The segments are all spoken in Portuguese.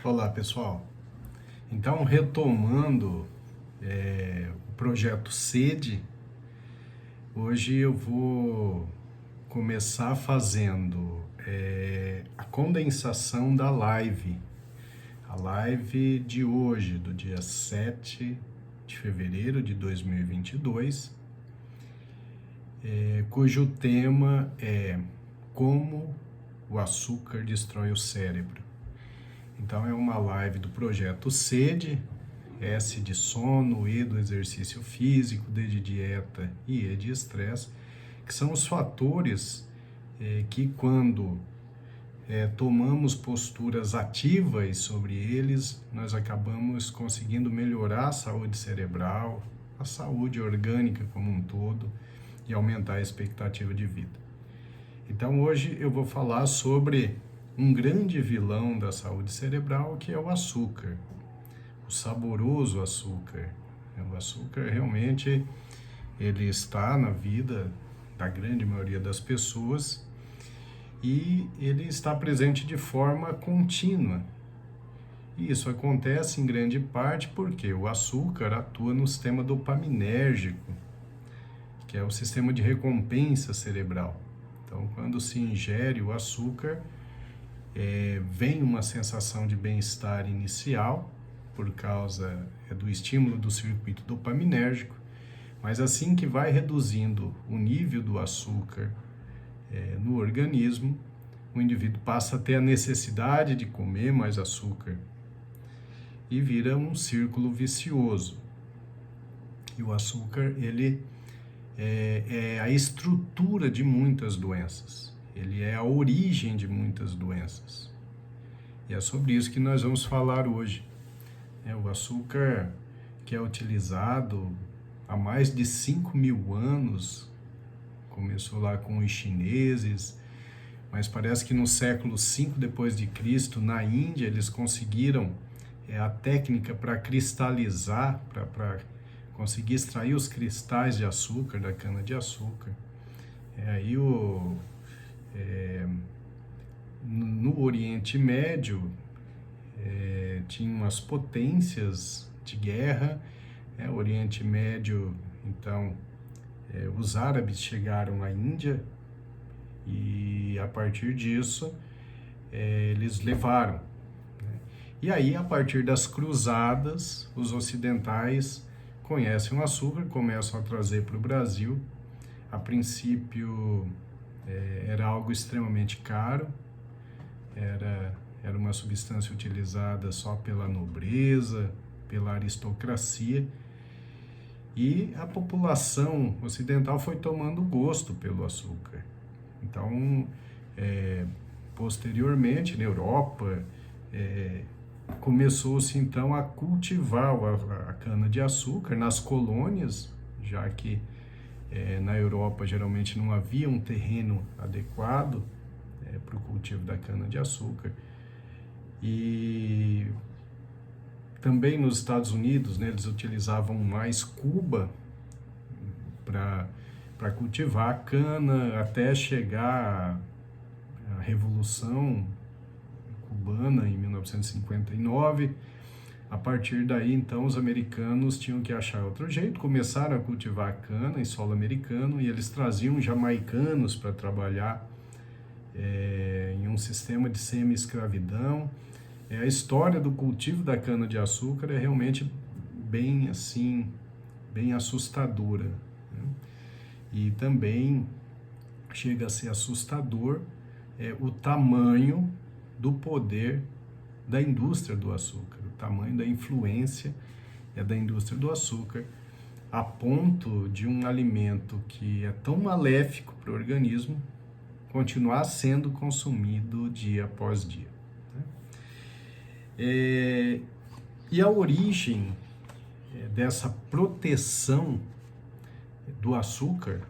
Olá, pessoal. Então, retomando o projeto SEDE, hoje eu vou começar fazendo a condensação da live. A live de hoje, do dia 7 de fevereiro de 2022, cujo tema é como o açúcar destrói o cérebro. Então é uma live do projeto SEDE, S de sono, E do exercício físico, D de dieta e E de estresse, que são os fatores que quando tomamos posturas ativas sobre eles, nós acabamos conseguindo melhorar a saúde cerebral, a saúde orgânica como um todo e aumentar a expectativa de vida. Então hoje eu vou falar sobre um grande vilão da saúde cerebral, que é o açúcar, o saboroso açúcar. O açúcar realmente ele está na vida da grande maioria das pessoas e ele está presente de forma contínua. E isso acontece em grande parte porque o açúcar atua no sistema dopaminérgico, que é o sistema de recompensa cerebral. Então, quando se ingere o açúcar, vem uma sensação de bem-estar inicial, por causa do estímulo do circuito dopaminérgico, mas assim que vai reduzindo o nível do açúcar no organismo, o indivíduo passa a ter a necessidade de comer mais açúcar e vira um círculo vicioso. E o açúcar, ele é a estrutura de muitas doenças. Ele é a origem de muitas doenças. E é sobre isso que nós vamos falar hoje. O açúcar, que é utilizado há mais de 5.000 anos, começou lá com os chineses, mas parece que no século V depois de Cristo, na Índia, eles conseguiram a técnica para cristalizar, para conseguir extrair os cristais de açúcar da cana-de-açúcar. Aí no Oriente Médio tinha umas potências de guerra. O Oriente Médio, então, os árabes chegaram à Índia e a partir disso eles levaram. E aí, a partir das cruzadas, os ocidentais conhecem o açúcar, começam a trazer para o Brasil. A princípio era algo extremamente caro, era uma substância utilizada só pela nobreza, pela aristocracia, e a população ocidental foi tomando gosto pelo açúcar. Então, posteriormente, na Europa, começou-se então a cultivar a cana-de-açúcar nas colônias, já que na Europa geralmente não havia um terreno adequado para o cultivo da cana-de-açúcar. E também nos Estados Unidos, eles utilizavam mais cuba para cultivar a cana, até chegar à Revolução Cubana em 1959. A partir daí, então, os americanos tinham que achar outro jeito, começaram a cultivar a cana em solo americano e eles traziam jamaicanos para trabalhar em um sistema de semi-escravidão. A história do cultivo da cana-de-açúcar é realmente bem assim, bem assustadora, né? E também chega a ser assustador o tamanho do poder da indústria do açúcar, o tamanho da influência da indústria do açúcar, a ponto de um alimento que é tão maléfico para o organismo continuar sendo consumido dia após dia. E a origem dessa proteção do açúcar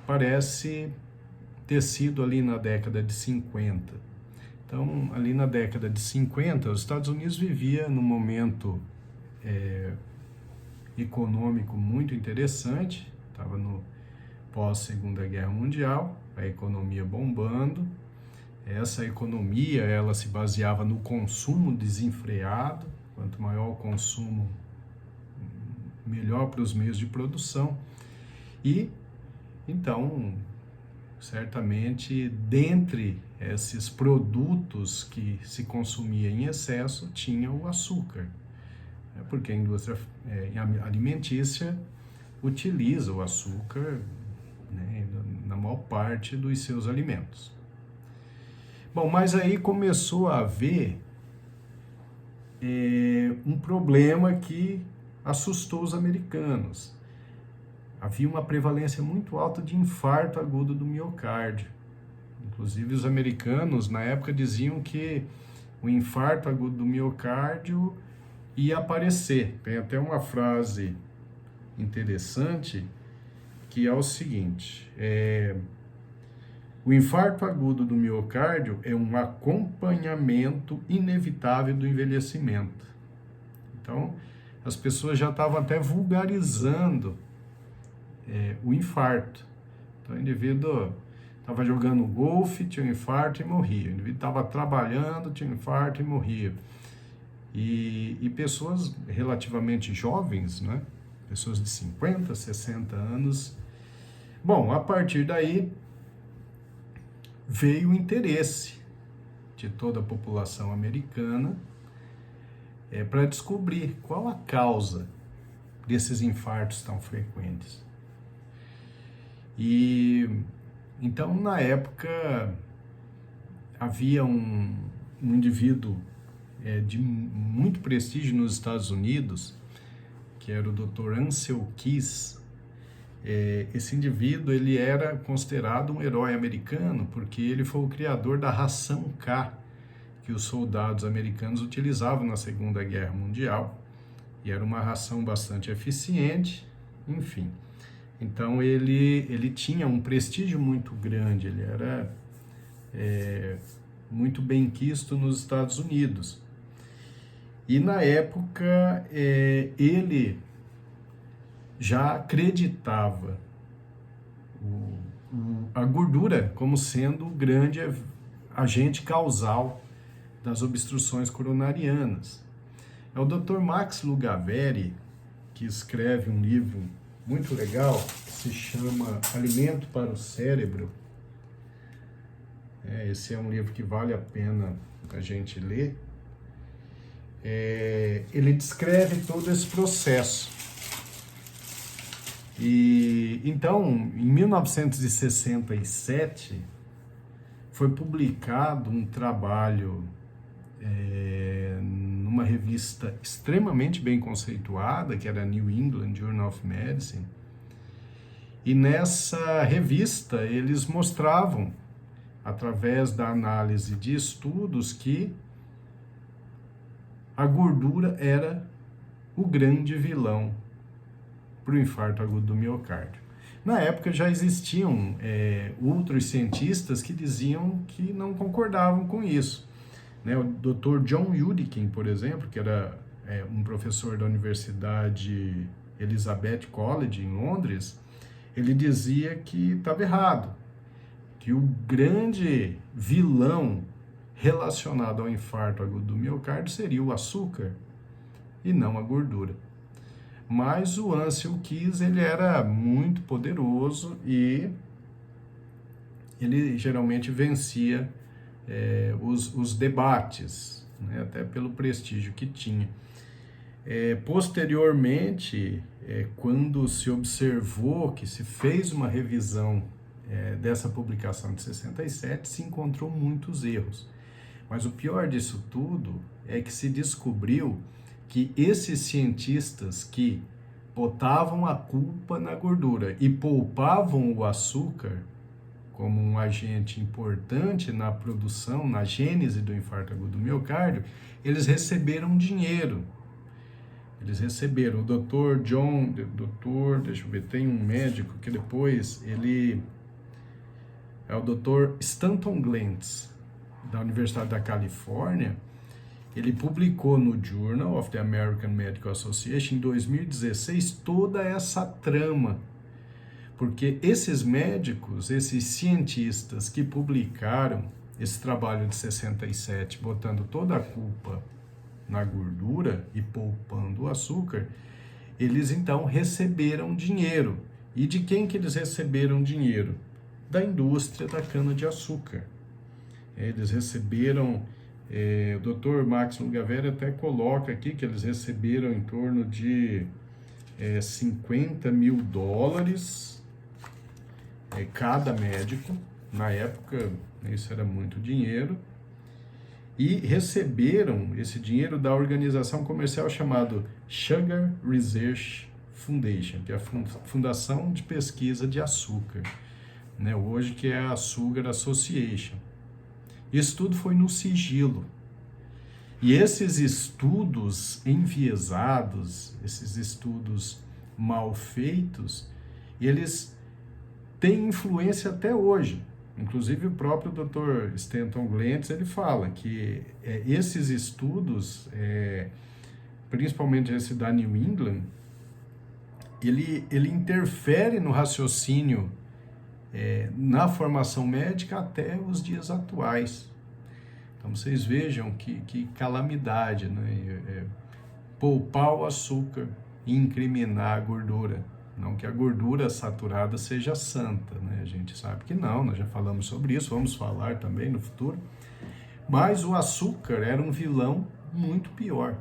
parece ter sido ali na década de 50. Então, ali na década de 50, os Estados Unidos vivia num momento econômico muito interessante, estava no pós-Segunda Guerra Mundial, a economia bombando, Essa economia, ela se baseava no consumo desenfreado. Quanto maior o consumo, melhor para os meios de produção. E, então, certamente, dentre esses produtos que se consumia em excesso, tinha o açúcar, porque a indústria alimentícia utiliza o açúcar, né, na maior parte dos seus alimentos. Bom, mas aí começou a haver um problema que assustou os americanos. Havia uma prevalência muito alta de infarto agudo do miocárdio. Inclusive, os americanos, na época, diziam que o infarto agudo do miocárdio ia aparecer. Tem até uma frase interessante, que é o seguinte: o infarto agudo do miocárdio é um acompanhamento inevitável do envelhecimento. Então, as pessoas já estavam até vulgarizando o infarto. Então, o indivíduo estava jogando golfe, tinha um infarto e morria. O indivíduo estava trabalhando, tinha um infarto e morria. E pessoas relativamente jovens, né? Pessoas de 50, 60 anos. Bom, a partir daí veio o interesse de toda a população americana para descobrir qual a causa desses infartos tão frequentes. E então, na época, havia um indivíduo de muito prestígio nos Estados Unidos, que era o Dr. Ancel Keys. Esse indivíduo, ele era considerado um herói americano, porque ele foi o criador da ração K, que os soldados americanos utilizavam na Segunda Guerra Mundial, e era uma ração bastante eficiente, enfim. Então, ele tinha um prestígio muito grande, ele era muito bem quisto nos Estados Unidos. E, na época, ele já acreditava a gordura como sendo o grande agente causal das obstruções coronarianas. É o Dr. Max Lugavere que escreve um livro muito legal, que se chama Alimento para o Cérebro. Esse é um livro que vale a pena a gente ler. Ele descreve todo esse processo. E então, em 1967, foi publicado um trabalho numa revista extremamente bem conceituada, que era a New England Journal of Medicine. E nessa revista eles mostravam, através da análise de estudos, que a gordura era o grande vilão para o infarto agudo do miocárdio. Na época já existiam outros cientistas que diziam que não concordavam com isso. O Dr. John Yudikin, por exemplo, que era um professor da Universidade Elizabeth College, em Londres, ele dizia que estava errado, que o grande vilão relacionado ao infarto agudo do miocárdio seria o açúcar e não a gordura. Mas o Ancel Keys, ele era muito poderoso e ele geralmente vencia os debates, né, até pelo prestígio que tinha. Posteriormente, quando se observou que se fez uma revisão dessa publicação de 67, se encontrou muitos erros. Mas o pior disso tudo é que se descobriu que esses cientistas que botavam a culpa na gordura e poupavam o açúcar como um agente importante na produção, na gênese do infarto agudo do miocárdio, eles receberam dinheiro. Eles receberam. O Dr. John, deixa eu ver, tem um médico que depois ele é o Dr. Stanton Glantz, da Universidade da Califórnia. Ele publicou no Journal of the American Medical Association em 2016 toda essa trama, porque esses médicos, esses cientistas que publicaram esse trabalho de 67, botando toda a culpa na gordura e poupando o açúcar, eles então receberam dinheiro. E de quem que eles receberam dinheiro? Da indústria da cana-de-açúcar. Eles receberam, o Dr. Max Lugavere até coloca aqui que eles receberam em torno de $50 mil, cada médico. Na época, isso era muito dinheiro. E receberam esse dinheiro da organização comercial chamada Sugar Research Foundation, que é a Fundação de Pesquisa de Açúcar, né? Hoje que é a Sugar Association. Isso tudo foi no sigilo. E esses estudos enviesados, esses estudos mal feitos, eles têm influência até hoje. Inclusive o próprio Dr. Stanton Glantz, ele fala que esses estudos, principalmente esse da New England, ele interfere no raciocínio, na formação médica até os dias atuais. Então vocês vejam que calamidade, né? Poupar o açúcar e incriminar a gordura. Não que a gordura saturada seja santa, né? A gente sabe que não, nós já falamos sobre isso, vamos falar também no futuro. Mas o açúcar era um vilão muito pior.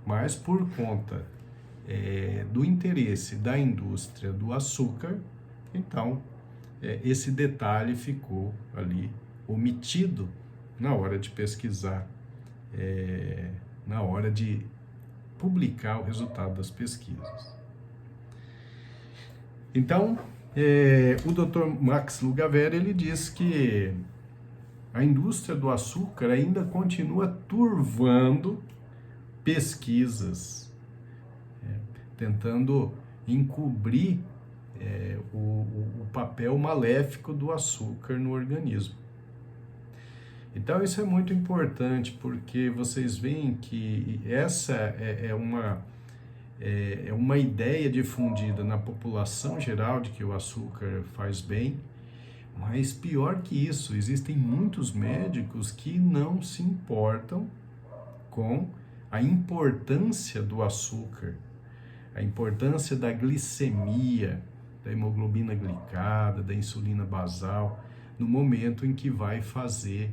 Mas por conta do interesse da indústria do açúcar, então esse detalhe ficou ali omitido na hora de pesquisar, na hora de publicar o resultado das pesquisas. Então, o Dr. Max Lugavere, ele diz que a indústria do açúcar ainda continua turvando pesquisas, tentando encobrir o papel maléfico do açúcar no organismo. Então isso é muito importante, porque vocês veem que essa é uma ideia difundida na população geral de que o açúcar faz bem, mas pior que isso, existem muitos médicos que não se importam com a importância do açúcar, a importância da glicemia, da hemoglobina glicada, da insulina basal, no momento em que vai fazer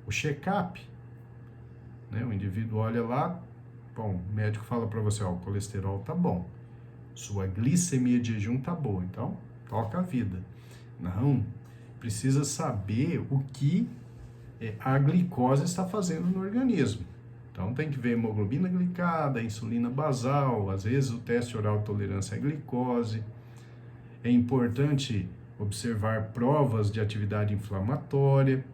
o check-up, né? O indivíduo olha lá, bom, o médico fala para você, o colesterol tá bom, sua glicemia de jejum tá boa, então toca a vida. Não, precisa saber o que a glicose está fazendo no organismo. Então tem que ver hemoglobina glicada, insulina basal, às vezes o teste oral de tolerância à glicose. É importante observar provas de atividade inflamatória,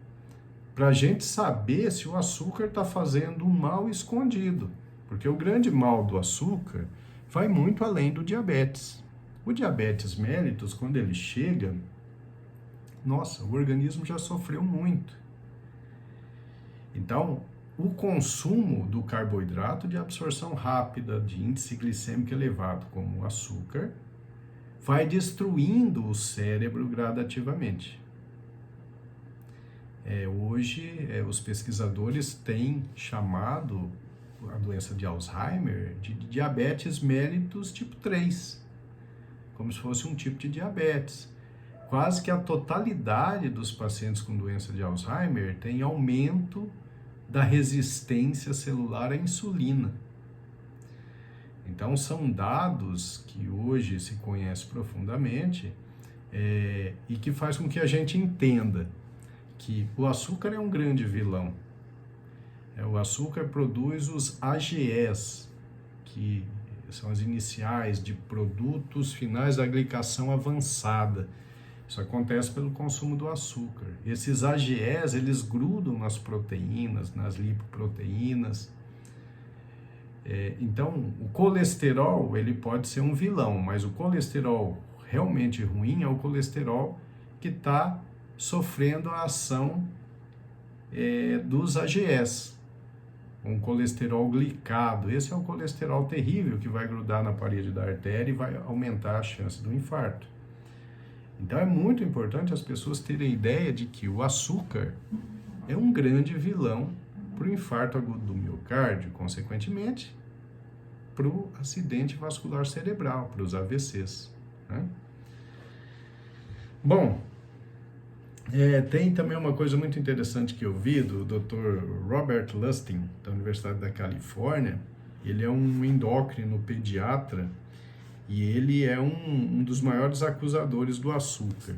para a gente saber se o açúcar está fazendo um mal escondido, porque o grande mal do açúcar vai muito além do diabetes. O diabetes mellitus, quando ele chega, nossa, o organismo já sofreu muito. Então, o consumo do carboidrato de absorção rápida, de índice glicêmico elevado, como o açúcar, vai destruindo o cérebro gradativamente. Hoje, os pesquisadores têm chamado a doença de Alzheimer de diabetes mellitus tipo 3, como se fosse um tipo de diabetes. Quase que a totalidade dos pacientes com doença de Alzheimer tem aumento da resistência celular à insulina. Então, são dados que hoje se conhece profundamente e que faz com que a gente entenda que o açúcar é um grande vilão. O açúcar produz os AGEs, que são as iniciais de produtos finais da glicação avançada. Isso acontece pelo consumo do açúcar. Esses AGEs, eles grudam nas proteínas, nas lipoproteínas. Então, o colesterol, ele pode ser um vilão, mas o colesterol realmente ruim é o colesterol que está sofrendo a ação dos AGEs. Um colesterol glicado, esse é o colesterol terrível que vai grudar na parede da artéria e vai aumentar a chance do infarto. Então é muito importante as pessoas terem ideia de que o açúcar é um grande vilão para o infarto agudo do miocárdio, consequentemente, para o acidente vascular cerebral, para os AVCs, né? Bom, tem também uma coisa muito interessante que eu vi do Dr. Robert Lustig, da Universidade da Califórnia. Ele é um endócrino pediatra e ele é um dos maiores acusadores do açúcar.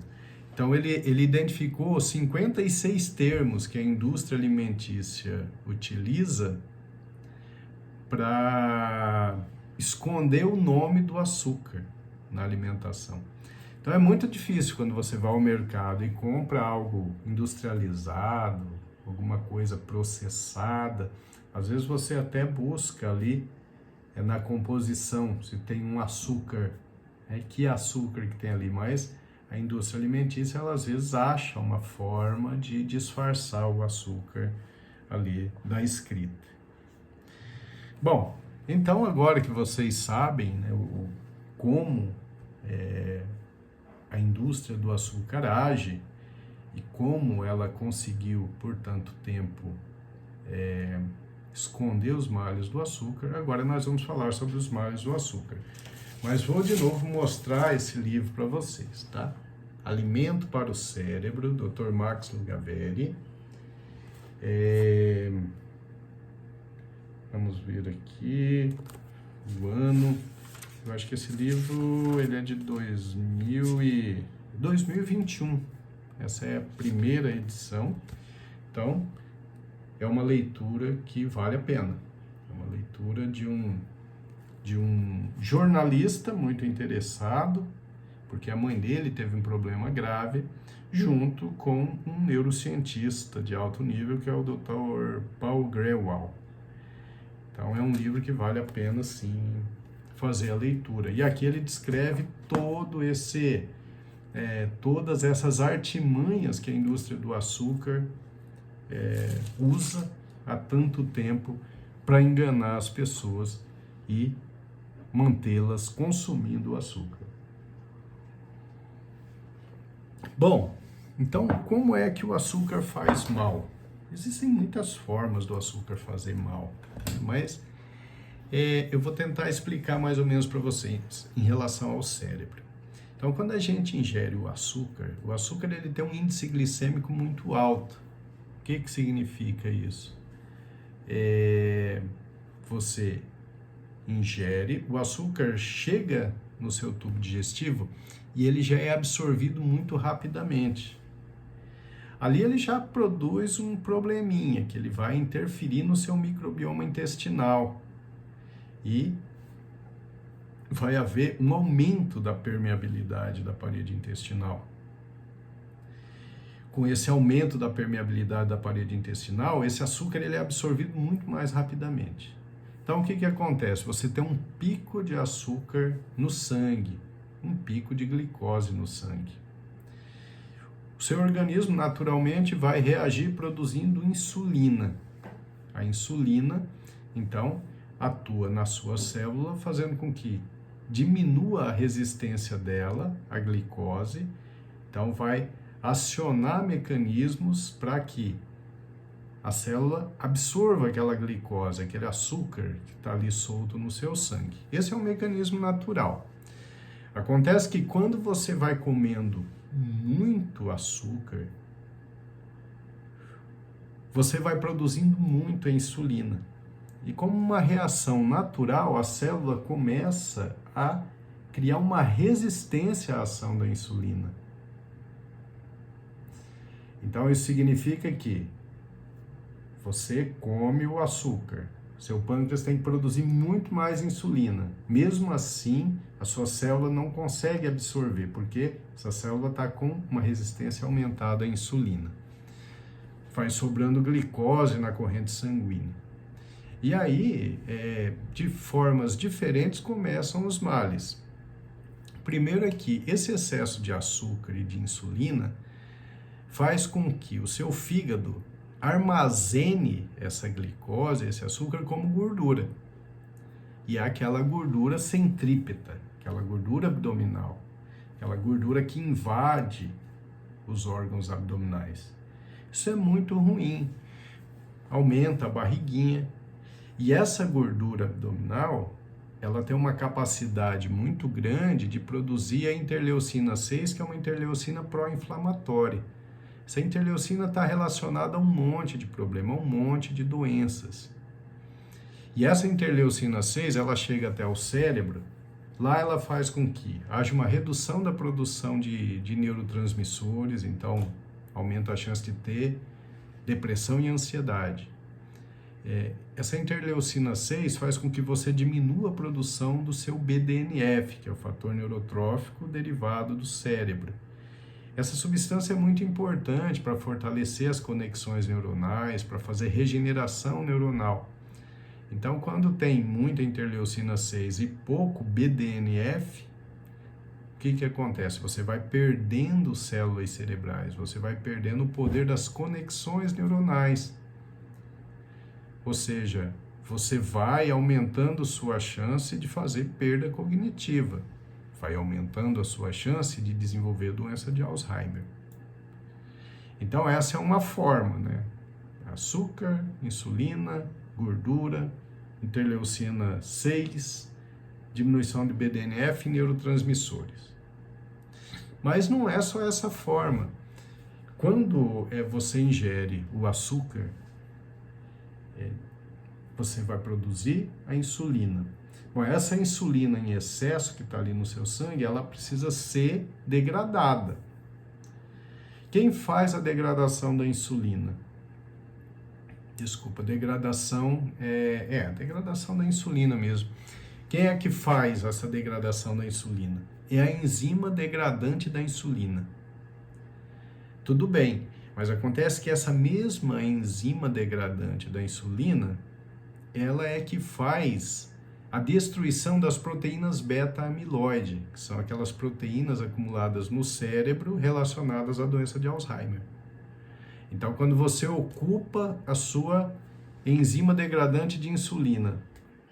Então, ele identificou 56 termos que a indústria alimentícia utiliza para esconder o nome do açúcar na alimentação. Então, é muito difícil quando você vai ao mercado e compra algo industrializado, alguma coisa processada. Às vezes você até busca ali na composição se tem um açúcar, que açúcar que tem ali, mas a indústria alimentícia, ela às vezes acha uma forma de disfarçar o açúcar ali da escrita. Bom, então agora que vocês sabem, né, como a indústria do açúcar age e como ela conseguiu por tanto tempo esconder os males do açúcar, agora nós vamos falar sobre os males do açúcar. Mas vou de novo mostrar esse livro para vocês, tá? Alimento para o Cérebro, Dr. Max Lugavere. Vamos ver aqui o ano. Eu acho que esse livro ele é de 2021. Essa é a primeira edição. Então, é uma leitura que vale a pena. É uma leitura de um jornalista muito interessado, porque a mãe dele teve um problema grave, junto com um neurocientista de alto nível, que é o Dr. Paul Grewal. Então, é um livro que vale a pena, sim, fazer a leitura. E aqui ele descreve todas essas artimanhas que a indústria do açúcar usa há tanto tempo para enganar as pessoas e mantê-las consumindo o açúcar. Bom, então como é que o açúcar faz mal? Existem muitas formas do açúcar fazer mal, mas eu vou tentar explicar mais ou menos para vocês em relação ao cérebro. Então, quando a gente ingere o açúcar ele tem um índice glicêmico muito alto. O que significa isso? Você ingere, o açúcar chega no seu tubo digestivo e ele já é absorvido muito rapidamente. Ali ele já produz um probleminha, que ele vai interferir no seu microbioma intestinal e vai haver um aumento da permeabilidade da parede intestinal. Com esse aumento da permeabilidade da parede intestinal, esse açúcar ele é absorvido muito mais rapidamente. Então, o que acontece? Você tem um pico de açúcar no sangue, um pico de glicose no sangue. O seu organismo, naturalmente, vai reagir produzindo insulina. A insulina, então, atua na sua célula, fazendo com que diminua a resistência dela à glicose. Então, vai acionar mecanismos para que a célula absorva aquela glicose, aquele açúcar que está ali solto no seu sangue. Esse é um mecanismo natural. Acontece que quando você vai comendo muito açúcar, você vai produzindo muito a insulina. E como uma reação natural, a célula começa a criar uma resistência à ação da insulina. Então, isso significa que você come o açúcar, seu pâncreas tem que produzir muito mais insulina. Mesmo assim, a sua célula não consegue absorver, porque essa célula está com uma resistência aumentada à insulina. Vai sobrando glicose na corrente sanguínea. E aí, de formas diferentes, começam os males. Primeiro é que esse excesso de açúcar e de insulina faz com que o seu fígado armazene essa glicose, esse açúcar, como gordura. E é aquela gordura centrípeta, aquela gordura abdominal. aquela gordura que invade os órgãos abdominais. Isso é muito ruim, aumenta a barriguinha. E essa gordura abdominal, ela tem uma capacidade muito grande de produzir a interleucina 6, que é uma interleucina pró-inflamatória. Essa interleucina está relacionada a um monte de problemas, a um monte de doenças. E essa interleucina 6, ela chega até o cérebro, lá ela faz com que haja uma redução da produção de neurotransmissores, então aumenta a chance de ter depressão e ansiedade. Essa interleucina 6 faz com que você diminua a produção do seu BDNF, que é o fator neurotrófico derivado do cérebro. Essa substância é muito importante para fortalecer as conexões neuronais, para fazer regeneração neuronal. Então, quando tem muita interleucina 6 e pouco BDNF, o que acontece? Você vai perdendo células cerebrais, você vai perdendo o poder das conexões neuronais. Ou seja, você vai aumentando sua chance de fazer perda cognitiva, vai aumentando a sua chance de desenvolver doença de Alzheimer. Então essa é uma forma, né? Açúcar, insulina, gordura, interleucina 6, diminuição de BDNF e neurotransmissores. Mas não é só essa forma. Quando você ingere o açúcar, você vai produzir a insulina. Bom, essa insulina em excesso que está ali no seu sangue, ela precisa ser degradada. Quem faz a degradação da insulina? Desculpa, degradação degradação da insulina mesmo. Quem é que faz essa degradação da insulina? É a enzima degradante da insulina. Tudo bem, mas acontece que essa mesma enzima degradante da insulina, ela é que faz a destruição das proteínas beta-amiloide, que são aquelas proteínas acumuladas no cérebro relacionadas à doença de Alzheimer. Então, quando você ocupa a sua enzima degradante de insulina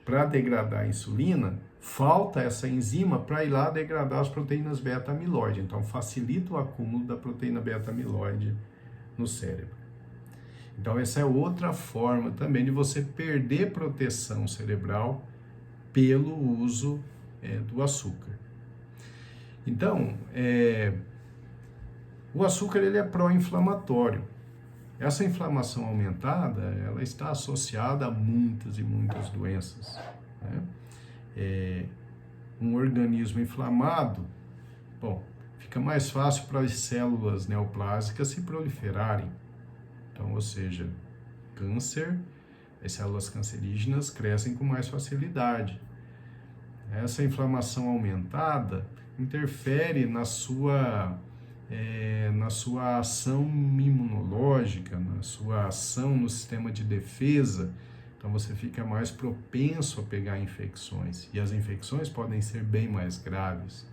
para degradar a insulina, falta essa enzima para ir lá degradar as proteínas beta-amiloide. Então, facilita o acúmulo da proteína beta-amiloide no cérebro. Então, essa é outra forma também de você perder proteção cerebral pelo uso do açúcar. Então, o açúcar ele é pró-inflamatório. Essa inflamação aumentada, ela está associada a muitas e muitas doenças, né? Um organismo inflamado, bom, fica mais fácil para as células neoplásicas se proliferarem. Então, ou seja, câncer, as células cancerígenas crescem com mais facilidade. Essa inflamação aumentada interfere na sua ação imunológica, na sua ação no sistema de defesa. Então você fica mais propenso a pegar infecções, e as infecções podem ser bem mais graves.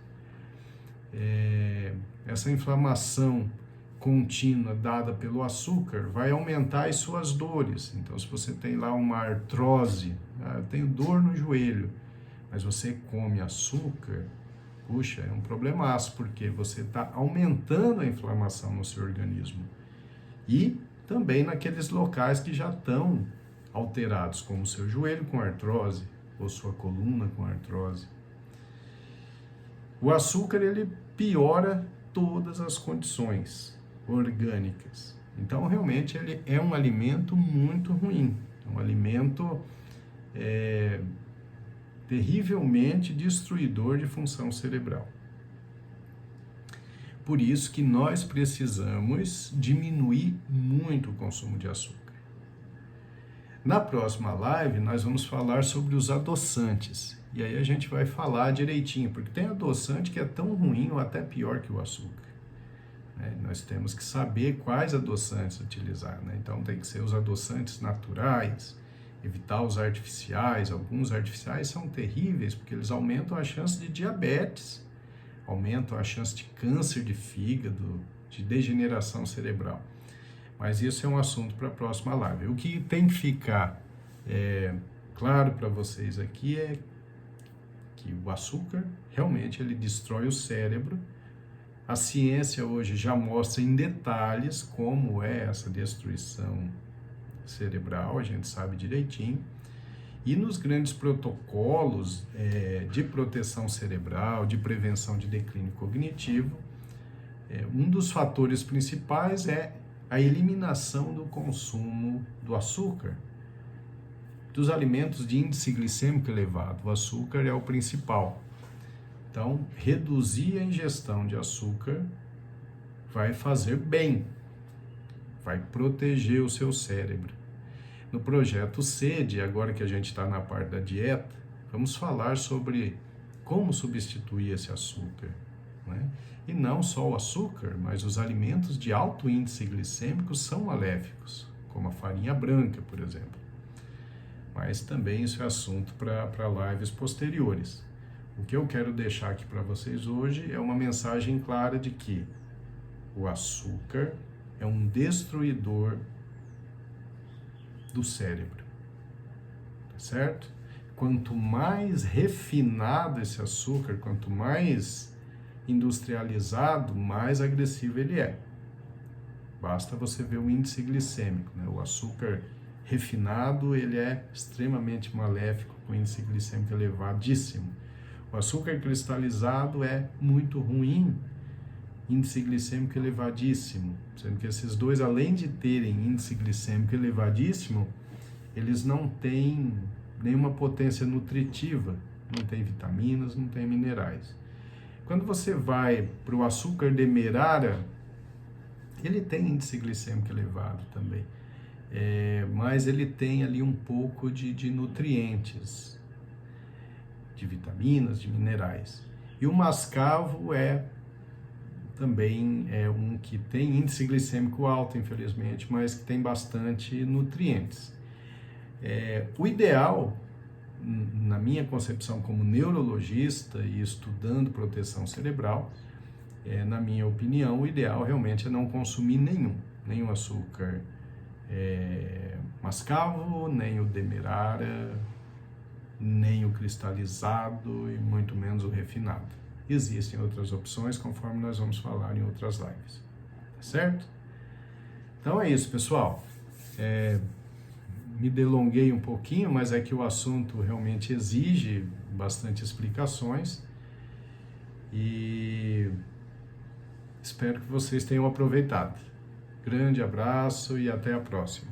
Essa inflamação contínua dada pelo açúcar vai aumentar as suas dores. Então, se você tem lá uma artrose, eu tenho dor no joelho, mas você come açúcar, puxa, é um problemaço, porque você está aumentando a inflamação no seu organismo. E também naqueles locais que já estão alterados, como o seu joelho com artrose, ou sua coluna com artrose. O açúcar, ele piora todas as condições orgânicas. Então, realmente, ele é um alimento muito ruim. É um alimento terrivelmente destruidor de função cerebral. Por isso que nós precisamos diminuir muito o consumo de açúcar. Na próxima live, nós vamos falar sobre os adoçantes. E aí a gente vai falar direitinho, porque tem adoçante que é tão ruim ou até pior que o açúcar. Nós temos que saber quais adoçantes utilizar, né? Então tem que ser os adoçantes naturais, evitar os artificiais. Alguns artificiais são terríveis, porque eles aumentam a chance de diabetes, aumentam a chance de câncer de fígado, de degeneração cerebral. Mas isso é um assunto para a próxima live. O que tem que ficar claro para vocês aqui é que o açúcar realmente ele destrói o cérebro, A ciência hoje já mostra em detalhes como é essa destruição cerebral, a gente sabe direitinho. E nos grandes protocolos de proteção cerebral, de prevenção de declínio cognitivo, um dos fatores principais é a eliminação do consumo do açúcar, dos alimentos de índice glicêmico elevado. O açúcar é o principal. Então, reduzir a ingestão de açúcar vai fazer bem, vai proteger o seu cérebro. No projeto SED, agora que a gente está na parte da dieta, vamos falar sobre como substituir esse açúcar, né? E não só o açúcar, mas os alimentos de alto índice glicêmico são maléficos, como a farinha branca, por exemplo. Mas também isso é assunto para lives posteriores. O que eu quero deixar aqui para vocês hoje é uma mensagem clara de que o açúcar é um destruidor do cérebro, tá certo? Quanto mais refinado esse açúcar, quanto mais industrializado, mais agressivo ele é. Basta você ver o índice glicêmico, né? O açúcar refinado, ele é extremamente maléfico, com índice glicêmico elevadíssimo. O açúcar cristalizado é muito ruim, índice glicêmico elevadíssimo, sendo que esses dois, além de terem índice glicêmico elevadíssimo, eles não têm nenhuma potência nutritiva, não tem vitaminas, não tem minerais. Quando você vai para o açúcar demerara, ele tem índice glicêmico elevado também, mas ele tem ali um pouco de nutrientes, de vitaminas, de minerais. E o mascavo também é um que tem índice glicêmico alto, infelizmente, mas que tem bastante nutrientes. O ideal, na minha concepção como neurologista e estudando proteção cerebral, na minha opinião, o ideal realmente é não consumir nenhum açúcar mascavo, nem o demerara, nem o cristalizado e muito menos o refinado. Existem outras opções, conforme nós vamos falar em outras lives, tá certo? Então é isso, pessoal. Me delonguei um pouquinho, mas é que o assunto realmente exige bastante explicações e espero que vocês tenham aproveitado. Grande abraço e até a próxima.